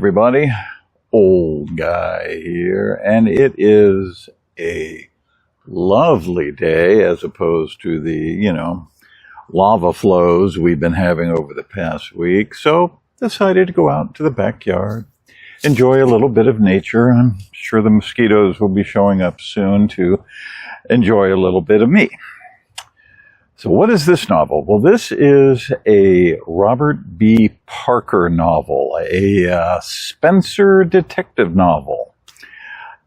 everybody. Old Guy here, and it is a lovely day as opposed to the, lava flows we've been having over the past week. So decided to go out to the backyard, enjoy a little bit of nature. I'm sure the mosquitoes will be showing up soon to enjoy a little bit of me. So what is this novel? Well, this is a Robert B. Parker novel, a Spencer detective novel.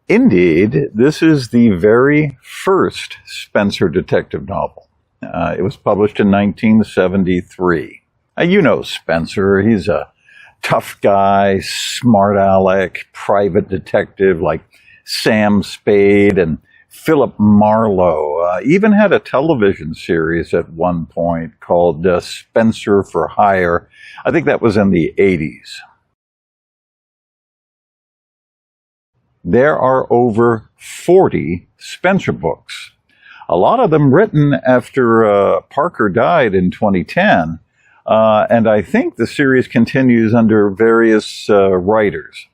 Indeed, this is the very first Spencer detective novel. It was published in 1973. You know Spencer. He's a tough guy, smart aleck, private detective like Sam Spade and Philip Marlowe. Even had a television series at one point called Spencer for Hire. I think that was in the 80s. There are over 40 Spencer books. A lot of them written after Parker died in 2010. And I think the series continues under various writers.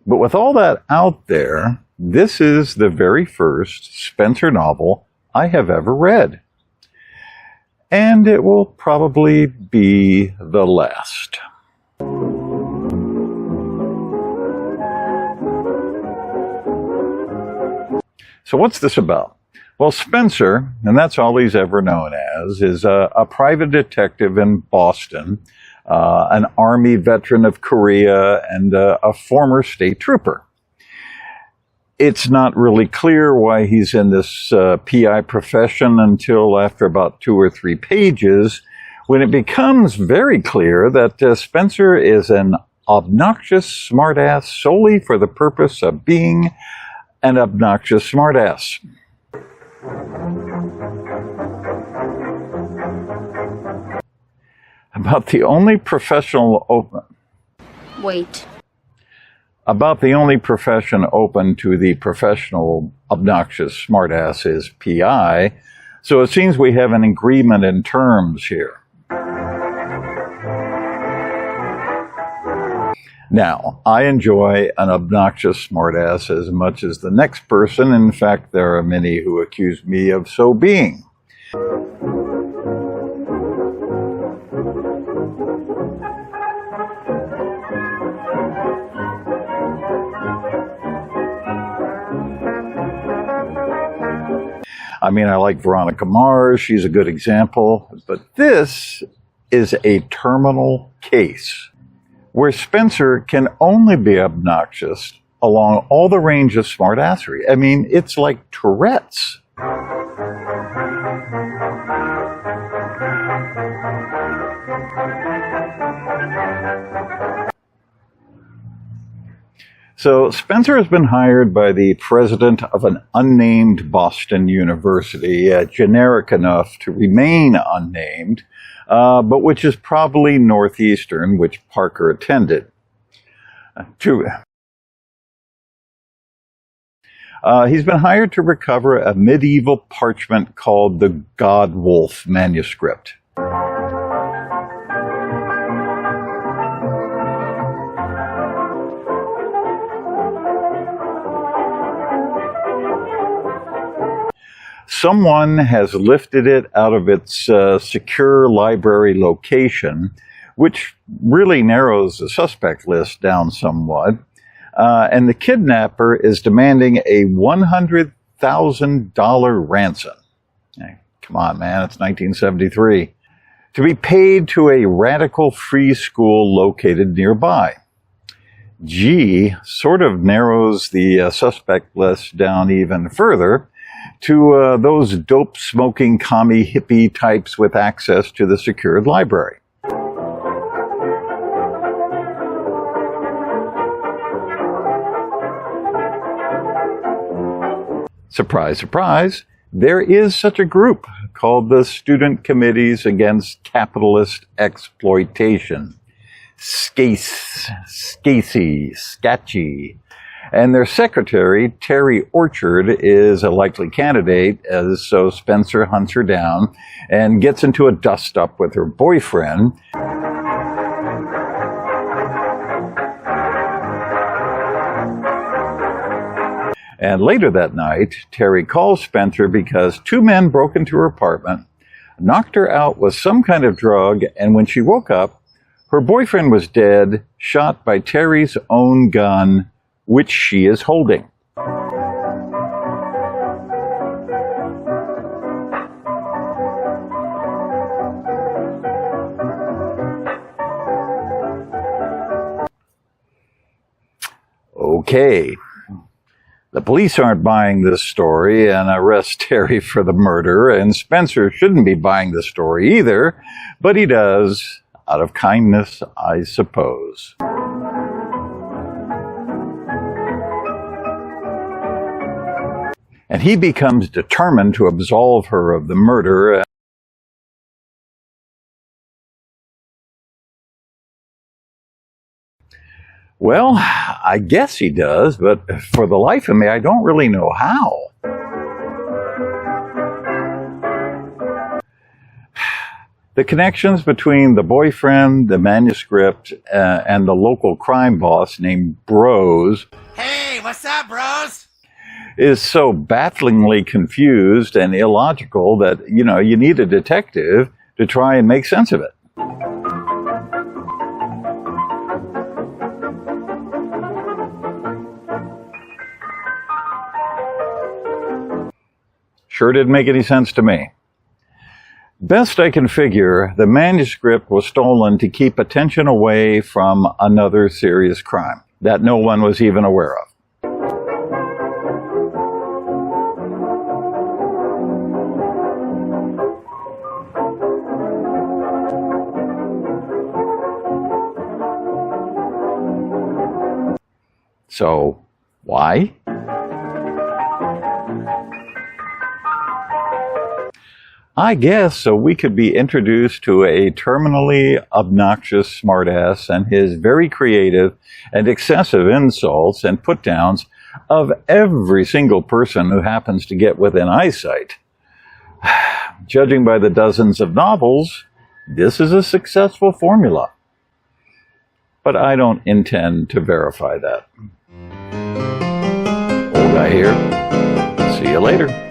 But with all that out there, this is the very first Spencer novel I have ever read. And it will probably be the last. So what's this about? Well, Spencer, and that's all he's ever known as, is a private detective in Boston, an Army veteran of Korea, and a former state trooper. It's not really clear why he's in this PI profession until after about 2 or 3 pages, when it becomes very clear that Spencer is an obnoxious smartass solely for the purpose of being an obnoxious smartass. About the only profession open to the professional obnoxious smartass is PI, so it seems we have an agreement in terms here. Now, I enjoy an obnoxious smartass as much as the next person. In fact, there are many who accuse me of so being. I mean, I like Veronica Mars. She's a good example. But this is a terminal case where Spencer can only be obnoxious along all the range of smartassery. I mean, it's like Tourette's. So Spencer has been hired by the president of an unnamed Boston university, generic enough to remain unnamed, but which is probably Northeastern, which Parker attended. He's been hired to recover a medieval parchment called the Godwulf Manuscript. Someone has lifted it out of its secure library location, which really narrows the suspect list down somewhat. And the kidnapper is demanding a $100,000 ransom. Hey, come on, man, it's 1973. To be paid to a radical free school located nearby. G sort of narrows the suspect list down even further to those dope-smoking commie hippie types with access to the secured library. Surprise, surprise, there is such a group called the Student Committees Against Capitalist Exploitation. SCACY. And their secretary, Terry Orchard, is a likely candidate, so Spencer hunts her down and gets into a dust-up with her boyfriend. And later that night, Terry calls Spencer because two men broke into her apartment, knocked her out with some kind of drug, and when she woke up, her boyfriend was dead, shot by Terry's own gun, which she is holding. Okay. The police aren't buying this story and arrest Terry for the murder, and Spencer shouldn't be buying the story either, but he does, out of kindness, I suppose. And he becomes determined to absolve her of the murder. Well, I guess he does, but for the life of me, I don't really know how. The connections between the boyfriend, the manuscript, and the local crime boss named Bros. Hey, what's up, bros? Is so bafflingly confused and illogical that, you need a detective to try and make sense of it. Sure didn't make any sense to me. Best I can figure, the manuscript was stolen to keep attention away from another serious crime that no one was even aware of. So, why? I guess so we could be introduced to a terminally obnoxious smartass and his very creative and excessive insults and put-downs of every single person who happens to get within eyesight. Judging by the dozens of novels, this is a successful formula. But I don't intend to verify that. Old guy here. See you later.